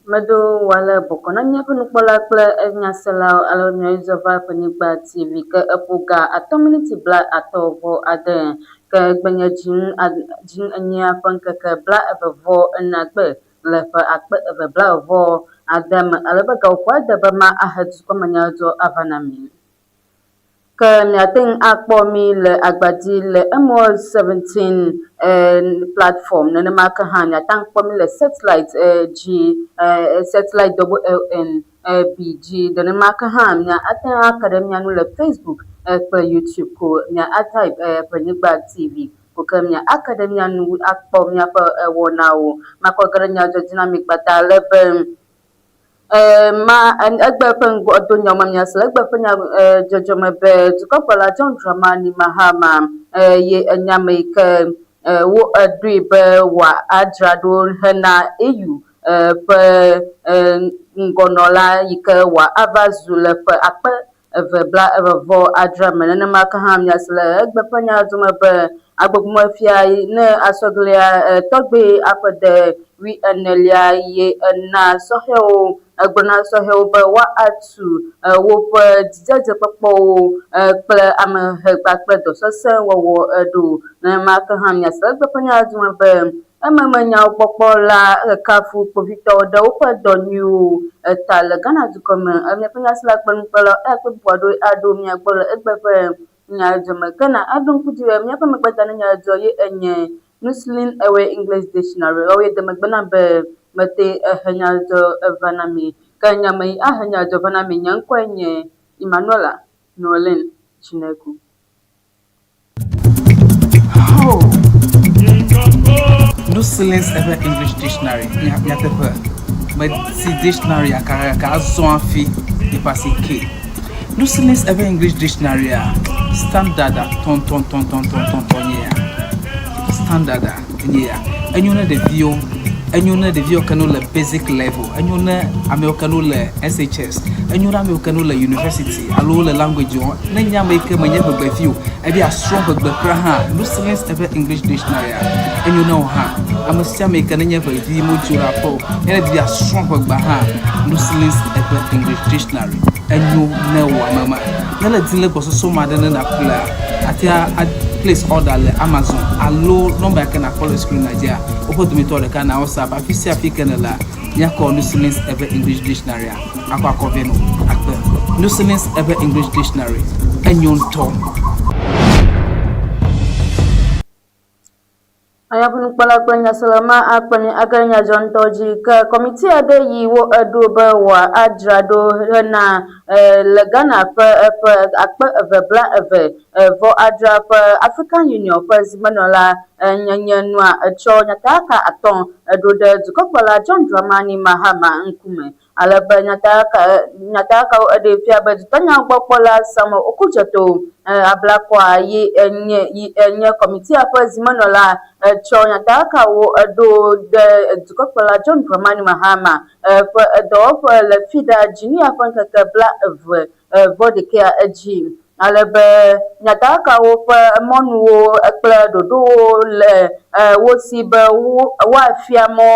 Medo wale boko na nye penukpola kple enyasela alo nyadzɔva penyigba TV ke eƒoga 10 miniti bla atɔ vɔ ade ke gbenye dzin enyia ƒe ŋkeke bla evevɔ enagbe le ƒe akpe eve bla evɔ ade me alebe gaƒoƒo ade be ma ahe dukɔme nyadzɔ ava na mi. Ke miate akpɔ mi le agbadzi le MO17 platform nenema ke hã miate akpɔ mi le satellite G satellite WLN BG nenema ke hã miate aka ɖe mia ŋu le Facebook kple YouTube ko mia type penyigba TV ko ke mia aka ɖe mia ŋu akpɔ miaƒe wɔnawo makɔ ge ɖe nyadzɔdzi na mi kpata ale be ma egbe ƒe ŋgɔdo nyɔme miasle egbe ƒe dzɔdzɔme be dukɔkplɔla John Dramani Mahama ye enyame yi ke wo eɖoe be woadzra ɖo hena EU ƒe ŋgɔnɔla yi ke woava zu le ƒe akpe eve bla evevɔ adre me nenema ke hã miasle egbe ƒe nyadzɔme be agbogboefia ne asɔglia tɔgbe aƒede 14 ye ena sɔhɛwo egblɔna sɔhɛwo be woatu woƒe dzidzedzekpɔkpɔwo kple amehe kpakple dɔsese wɔwɔ eɖo nenema ke hã miasle egbe ƒe nyadzɔme be ememe nyawo kpɔkpɔ la kafu kpovitɔwo ɖe woƒe dɔ nyuiwo ta le Ghana dukɔ me miaƒe nyasela kpeɖeŋukpɔla kpe bubu aɖewo mia gbɔ le egbe ƒe nyadzɔme ke na aɖo ŋku dzi be miaƒe megbedane nyadzɔ ye enye Muslim Away English Dictionary woye de megbe na be mete ehe nyadzɔ eva na mi ke nyame yi ahe nyadzɔ va na mi nye ŋkɔe nye Emmanuela Noelin Chineku. Muslims ever English Dictionary nyateƒe meti dictionary aka azɔ afi di pasi ke Muslims ever English Dictionary standard ton nye standard nye enyo na devio kanu le basic level enyo na ame kanu le SHS enyo na ame kanu le university alo le language na nyame ke menye gbegbe fio e bi a strong gbegbe kra ha Muslims ever English Dictionary enyo na ha ame sia me ke nye vi mo jura po ene bi a strong gbegbe ha Muslims ever English Dictionary enyo na wa mama na le dile bososo ma de na kula atia place order le Amazon alo number ke na call screen Nigeria opo dumito de kana WhatsApp afisi afike la nya call Muslims ever English Dictionary akwa koveno akpe Muslims ever English Dictionary enyonto ayabun kpala kwenya salama akpani aganya John Toji ke komiti ade yi wo edo be wa adrado na le Ghana pe akpe eve bla eve vo adra pe African Union pe zimenola nyenye nua echo nyataka aton edo de dukɔkplɔla John Dramani Mahama nkume alebe nyataka ede fia be dutanya gbɔkpɔla Samuel Okudzeto ablakwa yi enye komiti aƒe zimenola tsɔ nyataka wo edo de dukɔkplɔla John Dramani Mahama ƒe edɔwɔƒe le fida dzinia ƒe ŋkeke bla eve vɔ ɖekea edzi alebe nyatakawo ƒe mɔnuwo kple ɖoɖowo le wosi be woafia mɔ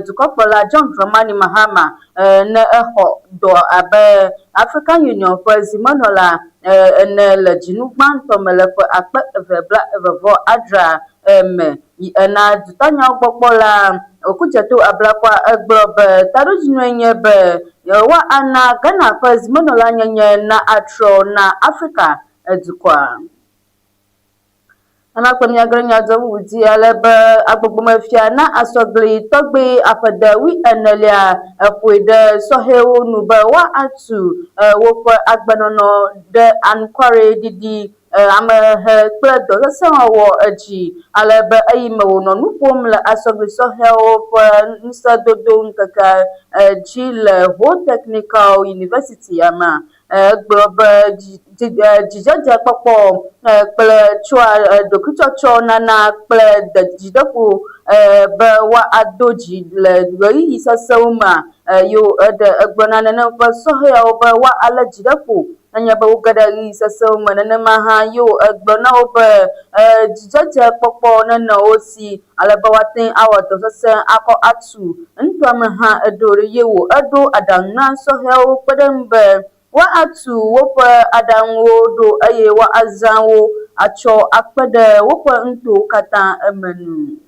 dukɔkplɔla John Dramani Mahama ne exɔ dɔ abe African Union ƒe zimenɔla ene le dzinu gbãtɔ me le ƒe akpe eve bla evevɔ adra me ena dutanyawo gbɔkpɔla Okudzeto ablakwa egblɔ be taɖodzinue nye be wa ana Ghana ƒe zimenɔla nyenye na atrɔ na Afrika dukɔa. Amakpe miagre nyadzɔ wudi alebe agbogbomefia na asɔgli tɔgbe aƒede 14 eƒoe ɖe sɔhɛwo nu be woatu woƒe agbenɔnɔ ɖe anukware ɖiɖi amehe kple dɔsese wɔwɔ edzi alebe eyime wonɔ nu ƒom le asɔgli sɔhɛwo ƒe ŋusẽdodo ŋkeke dzi le Ho Technical University ama egblɔ be dzidzedze kpɔkpɔ kple tsoa ɖokuitsɔtsɔ nana kple dzideƒo be woado dzi le ɣeyiɣi sesewo me yo eɖe egblɔna nene ƒe sɔhɛawo be woalé dzideƒo anya be ugadari sese menene maha yo egbe na wo be dzidzedze kpɔkpɔ nene wo si ale be woate awɔ dɔ sese akɔ atu ŋutɔa me hã eɖo ɖe ye wo eɖo aɖaŋu na sɔhɛwo kpe ɖe ŋu be woatu woƒe aɖaŋuwo ɖo eye woazã wo atsɔ akpe ɖe woƒe ŋutowo katã emenu.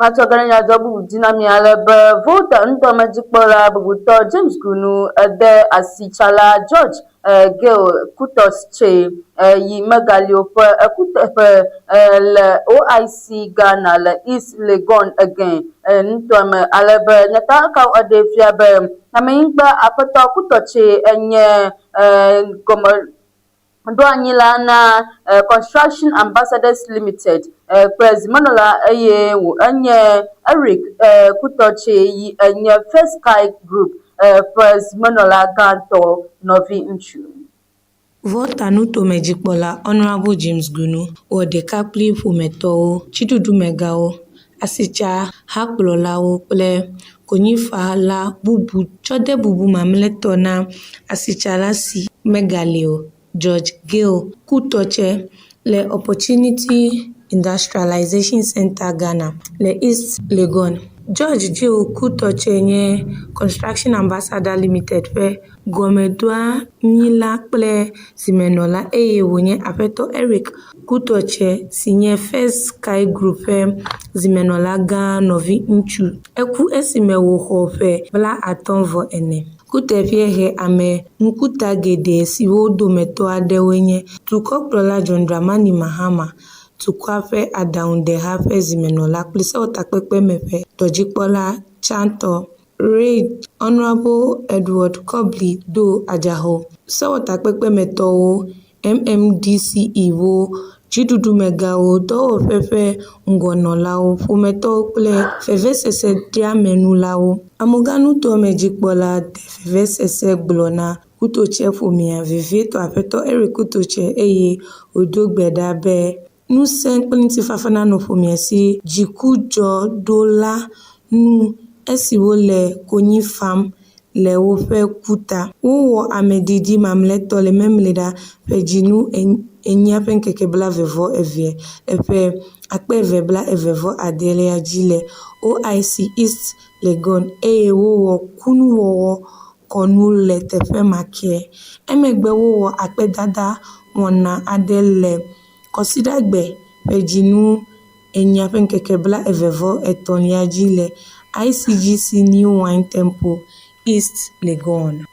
Matsɔ ge ɖe nyadzɔ bubu dzi na mi ale be Volta ŋutɔmedzikpɔla bubutɔ James Gunu ede asitsala George Gale Kutose yi megalio ƒe ekuteƒe le OIC Ghana le East Legon again ŋutɔme ale be nyatakawo eɖe fia be amenyigba aƒetɔ Kutose enye gɔme ɖo anyi la na Construction Ambassadors Limited kple zimenɔla eye wo enye Eric Kutose yi enye First Sky Group ƒe zimenɔla gãtɔ nɔvi ŋutsu. Volta nutomedzikpɔla Honorable James Gunu wɔ ɖekakpli ƒometɔwo, tsiɖuɖumegawo, asitsa hakplɔlawo kple konyifala bubu tsɔ de bubu mamlɛtɔ na asitsala si megali o, George Gale Kutose le Opportunity Industrialization Center Ghana le East Legon. George Gale Kutose nye Construction Ambassador Limited ƒe gɔmeɖoanyila kple zimenɔla eye wònye aƒetɔ Eric Kutose si nye First Sky Group ƒe zimenɔla gã nɔvi ŋutsu. Eku esime wòxɔ ƒe 54. Kuteƒea he ame ŋkuta geɖe siwo dometɔ aɖewoe nye dukɔkplɔla John Dramani Mahama, dukɔa ƒe aɖaŋuɖeha ƒe zimenɔla kple sewɔtakpekpe me ƒe dɔdzikpɔla tsãtɔ Reid Honorable Edward Kobli do adzaho sewɔtakpekpemetɔwo, MMDCE wo, dziɖuɖumegawo, dɔwɔƒe ƒe ŋgɔnɔlawo, ƒometɔwo kple vevesese deamenulawo. Ameganutoamedzikpɔla de vevesese gblɔ na Kutose ƒomea vevietɔ aƒetɔ Eric Kutose eye wòdo gbe ɖa be ŋusẽ kple ŋutifafa nanɔ ƒomea si dzikudzɔɖola nu esi wole konyi fam le woƒe kuta. Wowɔ ameɖiɖi mamlɛtɔ le memlɛɖa ƒe dzinu enyia ƒe ŋkeke 22 eƒe 2021 dzi le OIC East Legon eye wowɔ kunuwɔwɔ kɔnu le teƒe ma ke. Emegbe wowɔ akpedada wɔna aɖe le Kɔsiɖagbe ƒe dzinu enyia ƒe ŋkeke 23 dzi le ICGC New Wine Temple East Legon.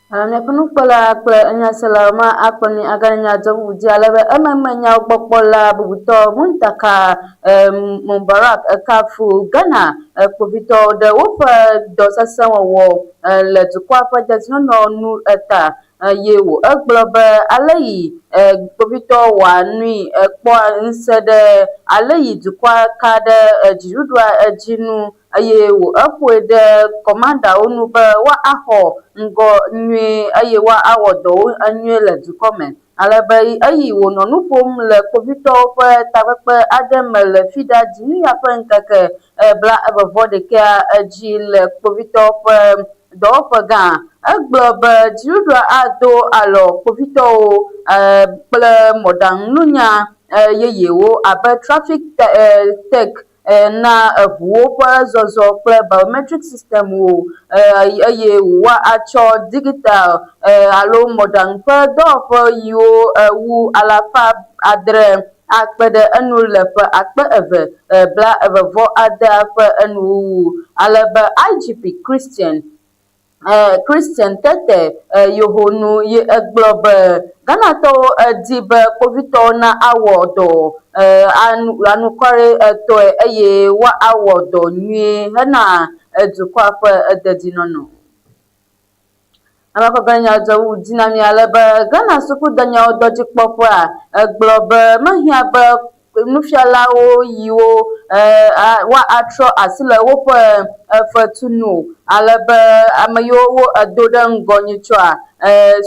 Miaƒe nukpɔla kple enyaselawo ma akplɔ mi agane nyadzɔ bubu dzi ale be ememe nyawo kpɔkpɔla bubutɔ Muntaka Mubarak Kafu Ghana kpovitɔwo ɖe woƒe dɔ sesẽ wɔwɔ le dukɔa ƒe dedinɔnɔ nu eta ye wo egblɔ be ale yi kpovitɔwo wɔa nui kpɔ ŋusẽ ɖe ale yi dukɔa ka ɖe dziɖuɖua edzi nu eye wo eƒoe ɖe kɔmandawo nu be woaxɔ ŋgɔ nyuie eye woawɔ dɔwo nyuie le dukɔ me. Alebe eyi wònɔ nu ƒom le kpovitɔwo ƒe takpekpe aɖe me le fi ɖa dzinuya ƒe ŋkeke 21 dzi le kpovitɔwo ƒe dɔwɔƒe gã. Egblɔ be dziɖuɖua ado alɔ kpovitɔwo kple mɔɖaŋununya yeyewo abe traffic tech na eʋuwo ƒe zɔzɔ kple biometric systemwo eye woatsɔ digital alo mɔɖaŋu ƒe dɔwɔƒe yiwo wu 700 akpe ɖe enu le ƒe 2021 ƒe enuwuwu. Alebe IGP Christian Tete Yohonu ye egblɔ be Ghanatɔwo edi be kpovitɔwo na awɔ dɔ anukɔre tɔe eye woawɔ dɔ nyuie hena dukɔa ƒe dedinɔnɔ. Ame ƒe nyadzɔ wu dzi na mi ale be Ghana sukudanyawo dɔdzikpɔƒea egblɔ be mehiã be nufialawo yiwo woatrɔ asi le woƒe fetunu alebe ame yiwo edo ɖe ŋgɔ nyitsɔa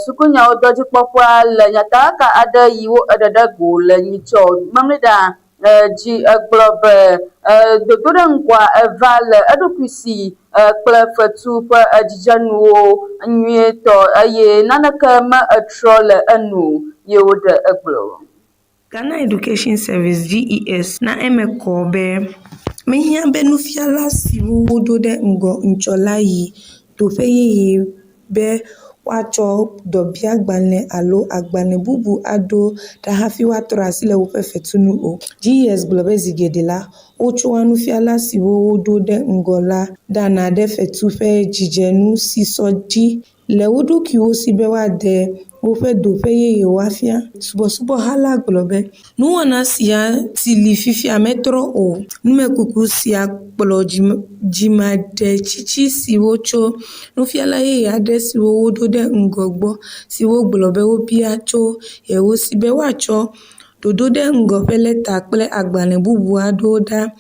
sukunyawo dɔdzikpɔƒea le nyateƒeka aɖe yiwo eɖe ɖe go le nyitsɔ memli ɖa dzi egblɔ be dodoɖeŋgɔa eva le eɖokui si kple fetu ƒe dzidzenuwo nyuietɔ eye naneke me etrɔ le enu ye woɖe egblɔ. Ghana Education Service GES na eme kɔ be mehia be nufiala siwo woɖo ɖe ŋgɔ ŋutsɔla yi teƒe yeye be woatsɔ dɔbiagbalẽ alo agbalẽ bubu aɖo ɖa hafi woatrɔ asi le woƒe fetunu o. GES gblɔ be zi geɖe la wotsɔa nufiala siwo woɖo ɖe ŋgɔ la ɖana ɖe fetu ƒe dzidzenu si sɔ dzi le wo ɖokuiwo si be woade woƒe doƒe yeye woafia. Subɔsubɔhala gblɔ be nuwɔna sia si li fifia metrɔ o. Numekuku sia kplɔ dzimaɖetsitsi siwo tso nufiala yeye aɖe siwo woɖo ɖe ŋgɔ gbɔ siwo gblɔ be wobia tso yewo si be woatsɔ ɖoɖo ɖe ŋgɔ ƒe leta kple agbalẽ bubu aɖo ɖa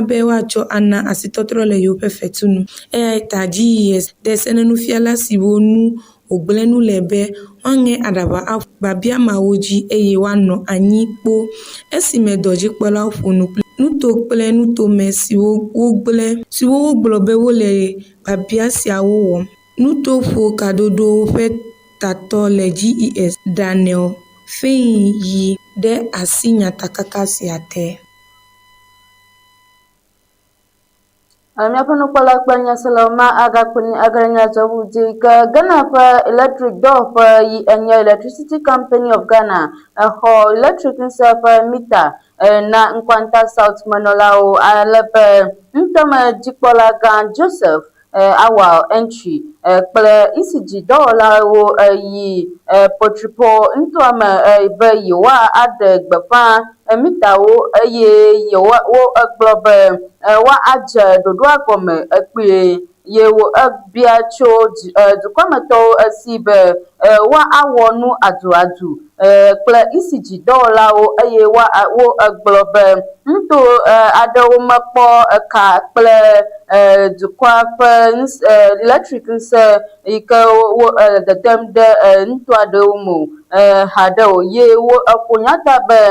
be woatsɔ ana asitɔtrɔ le yewo ƒe fetunu. Eya ta GES de se ne nufiala siwo nu wògblẽ nu le be woaŋe aɖaʋa babia ameawo dzi eye woanɔ anyi kpo. Esime dɔdzikpɔlawo ƒo nu kple nuto kple nutome siwo wogblɔ be wole babia siawo wɔm. Nutoƒo kaɖoɖo ƒe tatɔ le GES Daniel Fein yi ɖe asi nyatakaka sia te. Míaƒe nukpɔla kple nyaselawo ma agakpe agrenyadzɔʋu dzi ke Ghana ƒe electric dɔwɔƒe yi enye Electricity Company of Ghana exɔ electric ŋusẽ ƒe mita na Nkwanta South menɔlawo alebe ŋutɔmedzikpɔla gã Joseph Awal Entry kple ECG dɔwɔlawo yi Potripo ŋutɔme be yewoaɖe gbeƒã mitawo eye wo egblɔ be woadze ɖoɖoa gɔme kpuie ye wo ebia tso dukɔmetɔwo esi be woawɔ nu aduadu kple ECG dɔwɔlawo eye wo egblɔ be nuto aɖewo mekpɔ eka kple dukɔa ƒe electric ŋusẽ yi ke wo dedem ɖe nuto aɖewo me haɖe o ye wo eƒo nyata be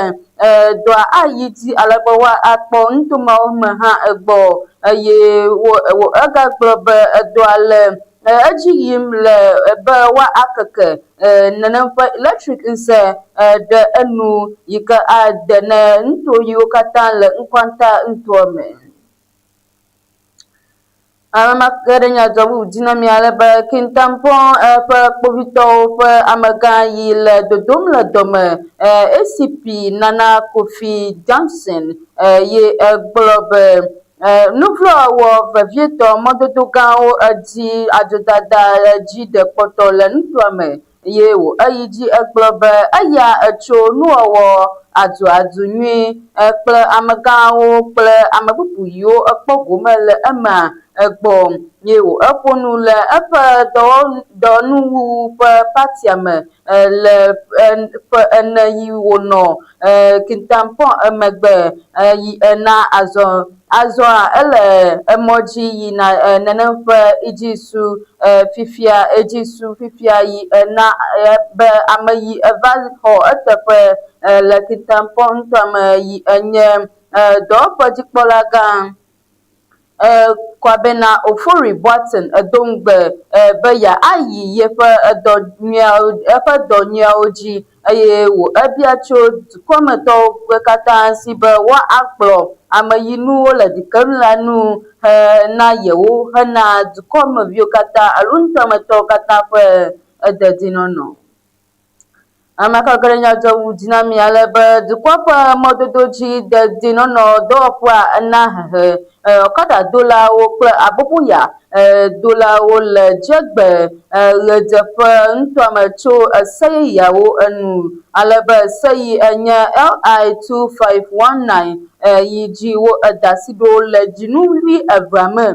dɔa ayi dzi alebe woakpɔ nutomawo me hã egbɔ eye wo egagblɔ be dɔa le edzi yim le be woakeke nenem ƒe electric ŋusẽ ɖe enu yi ke ade ne nuto yiwo katã le Nkwanta ŋutoa me. Ame ke ɖe nyadzɔʋu dzi na mi alebe Kintampɔ ƒe kpovitɔwo ƒe amegã yi le dodom le dɔme ACP Nana Kofi Johnson ye egblɔ be nuvlɔ wɔ vevietɔ mɔdodo gãwo dzi adzodada dzi ɖekpɔtɔ le nutoa me ye wo eyi dzi egblɔ be eya etso nuwɔwɔ aduadu nyui kple amegãwo kple ame bubu yiwo ekpɔ gome le emea egbɔ ye wo eƒo nu le eƒe dɔwɔnuwu ƒe patia me le ƒe ene yi wònɔ Kintampɔ emegbe yi ena azɔa ele emɔ dzi yina nenem ƒe edzisu fifia yi ena be ame yi eva xɔ eteƒe le Kintampɔ ŋutɔa me yi enye dɔwɔƒe dzikpɔla gã Kwabena Ofori Boateng edo ŋugbe be yeayi yeƒe dɔ nyuiawo dzi eye wo ebia tso dukɔmetɔwo ƒe katã si be woakplɔ ameyinuwo le ɖikem la nu na yewo hena dukɔmeviwo katã alo nutɔmetɔwo katã ƒe dedienɔnɔ. Ame ke ge ɖe nyadzɔʋu dzi na mi alebe dukɔ ƒe mɔdodo dzi dedienɔnɔ dɔwɔƒea ena hehe ọkadadolawo kple aboboya dolawo le dzegbe ɣedzeƒe ŋutɔame tso eseyeyawo enu alebe seyi enye LI 2519 yi dzi wo eda asi ɖo le dzinuvi evea me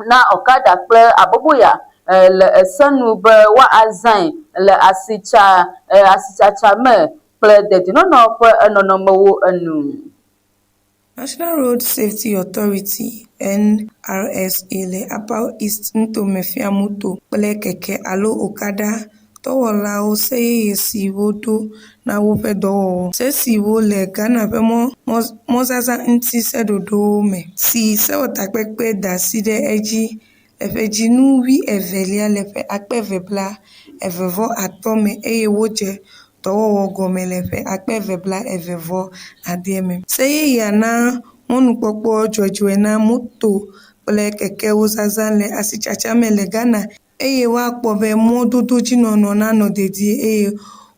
na ọkada kple aboboya le esenu be woazãe le asitsatsa me kple dedienɔnɔ ƒe nɔnɔmewo enu. National Road Safety Authority NRSA le Upper East ŋutome fia moto kple keke alo okada dɔwɔlawo se yeye siwo do na woƒe dɔwɔwɔ. Se siwo le Ghana ƒe mɔzãzã ŋuti seɖoɖowo me si sewɔtakpekpe da asi ɖe edzi le ƒe dzinu 12 le ƒe 2025 me eye wodze dɔwɔwɔ gɔme le ƒe 2021 me. Se yeyea na mɔnukpɔkpɔ dzɔdzɔe na moto kple kekewo zazã le asitsatsa me le Ghana eye woakpɔ be mɔdododzinɔnɔ nanɔ dedie eye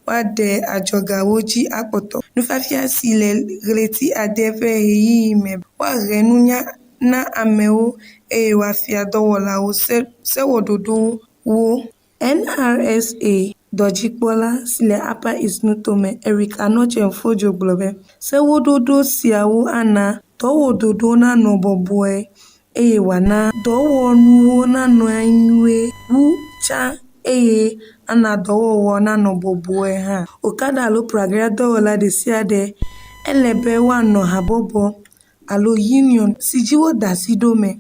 woaɖe adzɔgawo dzi akpɔtɔ. Nufiafia si le ɣleti 6 ƒe ɣeyiɣi me woahe nunya na amewo eye woafia dɔwɔlawo sewɔɖoɖowo. NRSA dɔdzikpɔla si le Upper East Nuto me, Eric Anoche Mfojo gblɔ be sewoɖoɖo siawo ana dɔwɔɖoɖo nanɔ bɔbɔe eye wòana dɔwɔnuwo nanɔ anyuie wu tsã eye ana dɔwɔwɔ nanɔ bɔbɔe hã. Okada alo pragia dɔwɔla ɖe sia ɖe ele be woanɔ habɔbɔ alo union si dzi woda asi ɖo me.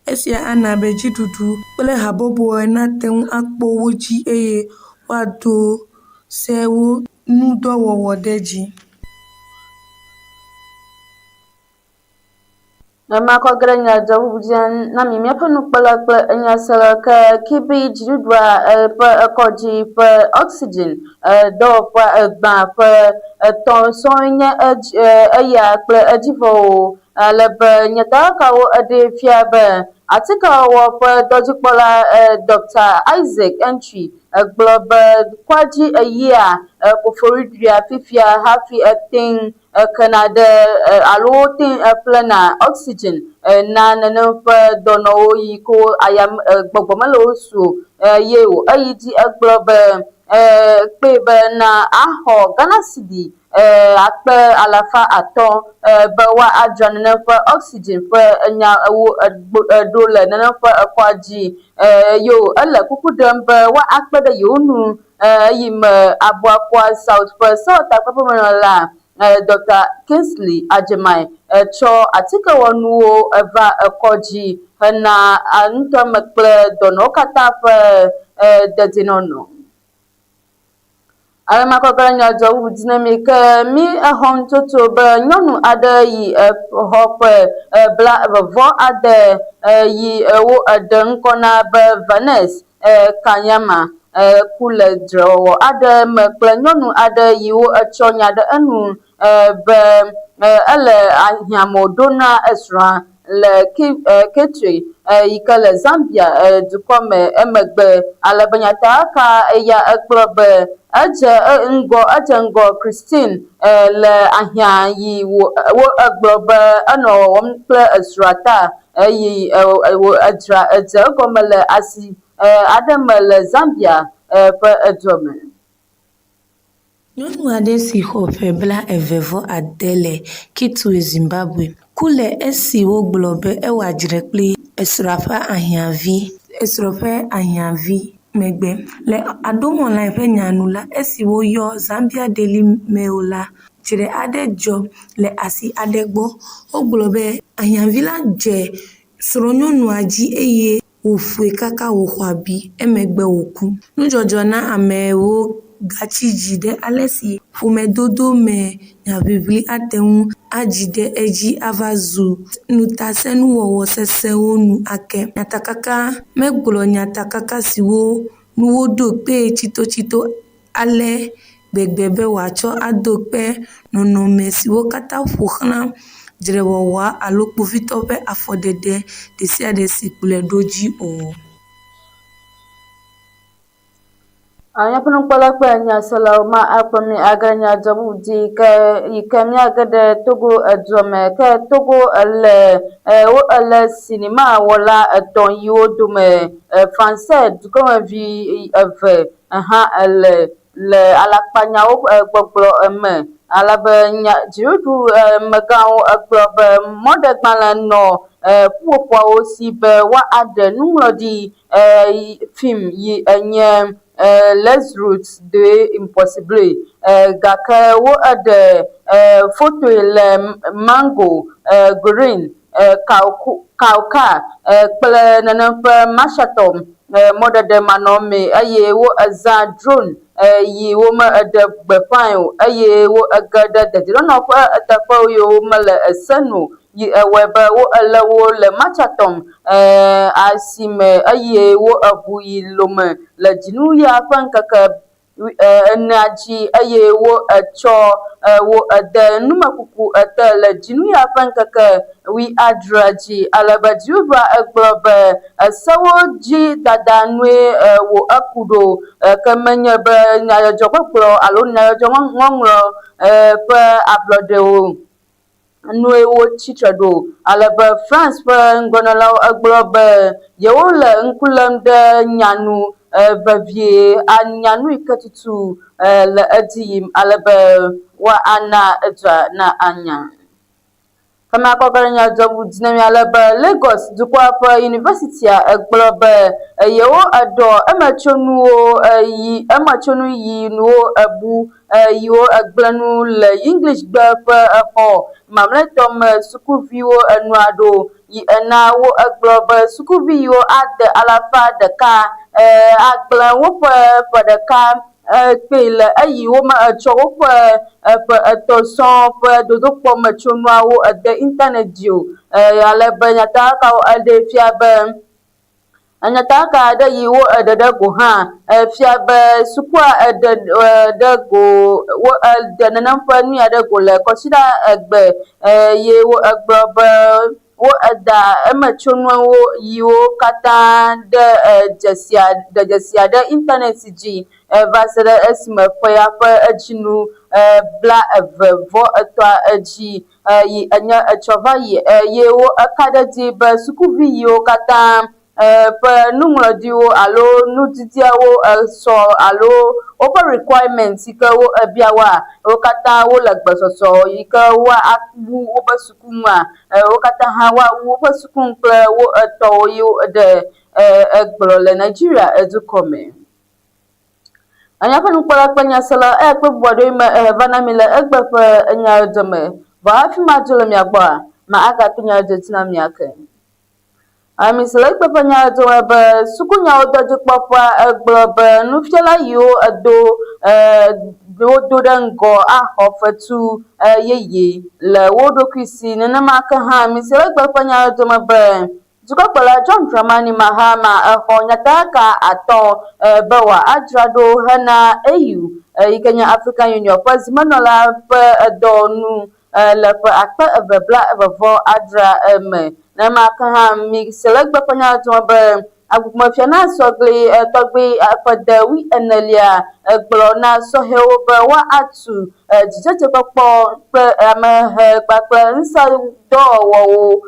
Esia ana be dziɖuɖu kple habɔbɔ nate ŋu akpɔ wo dzi eye woaɖo sewo ŋudɔwɔwɔ ɖe dzi. Makɔgre nyadzɔɖuɖu na mi míaƒe nukpɔla kple enyasela ke kibi dziɖuɖua ƒe ekɔdzi ƒe oxygen dɔwɔƒe gbã ƒe 3 sɔŋ nye eya kple edzivɔwo alebe nyatakawo eɖe fia be atikewɔwɔ ƒe dɔdzikpɔla Dr. Isaac Entry gblɔ be kɔdzi eyia ƒoƒoɖiɖia fifia hafi eteŋ kena ɖe alo teŋ ƒlena oxygen na nenem ƒe dɔnɔwo yi ko gbɔgbɔ mele wo su ye wo eyi dzi egblɔ be kpe be na axɔ Ghana cedi 500,000 be woadzra nenem ƒe oxygen ƒe enyawo ɖo le nenem ƒe ekɔa dzi yo ele kuku ɖem be woakpe ɖe yewo nu eyi me Abuakwa South ƒe sewɔtakpeƒemenɔla Dr. Kingsley Ajemai tsɔ atikewɔnuwo eva ekɔdzi hena nutɔme kple dɔnɔwo katã ƒe dedienɔnɔ. Amakɔgre nyadzɔɖuɖu dzi na mi ke mi exɔm tsotso be nyɔnu aɖe yi xɔ ƒe 20 yi wo eɖe ŋkɔ na be Vanessa Kanyama ku le dzrewɔwɔ aɖe me kple nyɔnu aɖe yi wo etsɔ nya ɖe enu be ele ahiãmo ɖo na esrɔ̃a le Kitwe yi ke le Zambia dukɔ me emegbe alebe nyataka eya egblɔ be edze ŋgɔ Christine le ahiã yi wo egblɔ be enɔ wɔwɔm kple esrɔ̃a ta eye edze egɔme le asi aɖe me le Zambia ƒe edua me. Nyɔnu aɖe si xɔ ƒe 26 le Kitwe, Zimbabwe ku le esi wogblɔ be ewɔadzre kpli esrɔ̃a ƒe ahiãvi megbe. Le Adomɔlai ƒe nyanu la, esi woyɔ Zambia Daily Mail la, dzre aɖe dzɔ le asi aɖe gbɔ. Wogblɔ be ahiãvi la dze srɔ̃nyɔnua dzi eye wòƒoe kaka wòxɔ abi emegbe wòku. Nudzɔdzɔ na amewo gatsi dzi ɖe ale si ƒomedodo me nyaʋiʋli ate ŋu adzi ɖe edzi ava zu nutasenuwɔwɔ sesẽwo nu ake. Nyatakaka megblɔ nyatakaka siwo nuwo ɖo kpe tsitotsito ale gbegbe be wòatsɔ ado kpe nɔnɔme siwo katã ƒo xlã dzrewɔwɔa alo kpovitɔ ƒe afɔɖeɖe ɖe sia ɖe si kplɔe ɖo dzi o. Míaƒe nukpɔla kple nyaselawo ma akpɔ mi agre nyadzɔɖuɖu yi ke míage ɖe Togo edua me ke Togo ele sinima wɔla 3 yiwo dome Francais dukɔmevi 2 hã le alakpanyawo gbɔgblɔ me alebe dziɖuɖu megãwo egblɔ be mɔɖegbalẽ nɔ ƒuƒoƒoawo si be woaɖe nuŋlɔɖi fim yi enye Les Routes de Impossible gake wo eɖe fotoe le Mango, Green, Kauka kple nenem ƒe Mashatom moda de manome aye wo azan drone yi wo ma de bepan aye wo agada de no fa atafa yo mala sanu yi weba wo alawo le machatom asime aye wo abu yi lome la jinu ya fan kaka naji aye wo cho wo de numa kuku ata la jinu ya fan kaka wi adraji alabajuba aglobe sawo ji dadanwe wo akudo kamanya ba nya jokopro alo nya jongongro pa upload wo nwe wo chichado alaba France pa ngonala aglobe yewola nkulam de nyanu bavie anyanu ikatutu la adim alaba wa ana etwa na anya kama kokaranya jobu dinami alaba Lagos dukwa pa university a global yewo ado amachonu yi no abu yo agblanu le English gba pa ho mamletom sukuviwo anuado yi na wo global sukuviwo ad alafa de ka agblan wo pa de ka pele ayi wo ma chowo pa to son pa dodo po ma chonwa wo de internet dio ala banyata ka ade fiaba anyata da yi wo de go ha fiaba sukwa de go wo de nan fa nu ya de go le ko sida egbe ye wo egbe wo ada emachonwa wo yiwo kata de jesia de internet ji vasere esme poya pa ajinu bla vo atwa aji yi anya achova ye wo akada ji ba sukuvi yo kata pa numero diwo alo nutitia wo so alo over requirements ika wo biawa o kata wo lagbasoso ika wa akbu wo basukuma o kata ha wa wo basukun kle wo to yo de egbro le Nigeria edukome anya fa nkola panya sala pe bodo ma vana mila egba fa anya dome ba fi ma jolo mi agba ma aka tunya jetina mi aka ami sala pe panya do ba sukunya odoju papa egba nu fiala yo ado do dango ahofatu yeye la wodo kwisi nana maka ha mi sala pe panya do ma ba Zukopola John Dramani Mahama nyataka ato bawa adrado hana EU Kenya African Union pas manola pa donu la pa akpa bla vo adra na maka ha mi select ba panya to ba aguma fiana sogle togbe afadawi enalia glona so hewo ba wa atu jijete popo ama pa nsa do wo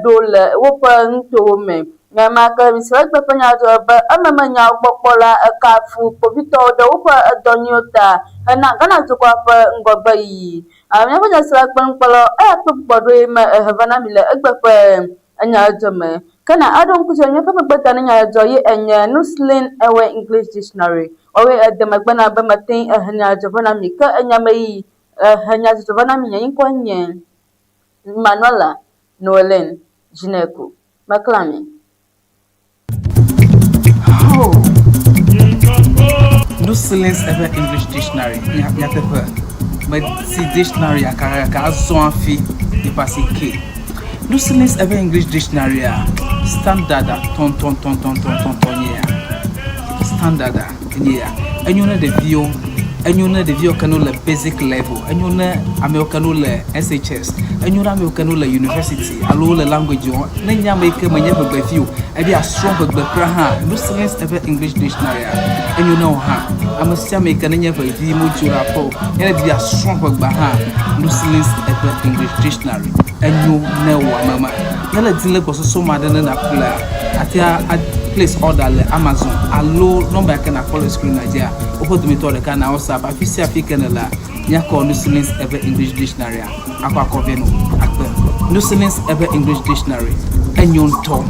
dole wo pa nto me na maka mi select ba panya to ba amama nya popola kafu povito do wo pa donyota na gana to kwa pa ngogba yi amya panya select ban polo pa bodo ma havana mi la egba pa anya jome kana adon kujenye papa gbata nya joye enya Nuslin ewe English dictionary owe de magbana ba matin anya jovana mi ka enya mai anya jovana mi yin kwanye Manuela Noelen Jineku maklami Nuslins ever English dictionary ya tepe but si dictionary akara ka zo afi di pasi ke Nuslins ever English dictionary standard ton yeah standard yeah anyone the view canola basic level anyone americanola SHS anyone americanola university alola language na nya make manya bagba view e be a strong bagba kra ha Nuslins ever English dictionary anyone ha amasia make na nya bagbi mo jura po e be a strong bagba ha Nuslins ever English dictionary enyu na wa mama yala dinle ko so madana na kula atia place order le Amazon allo number kana follow screen Nigeria opo to me to the kana WhatsApp afisi african la nya ko Nuslins ever English dictionary akwa ko veno akwa Nuslins ever English dictionary enyu ntom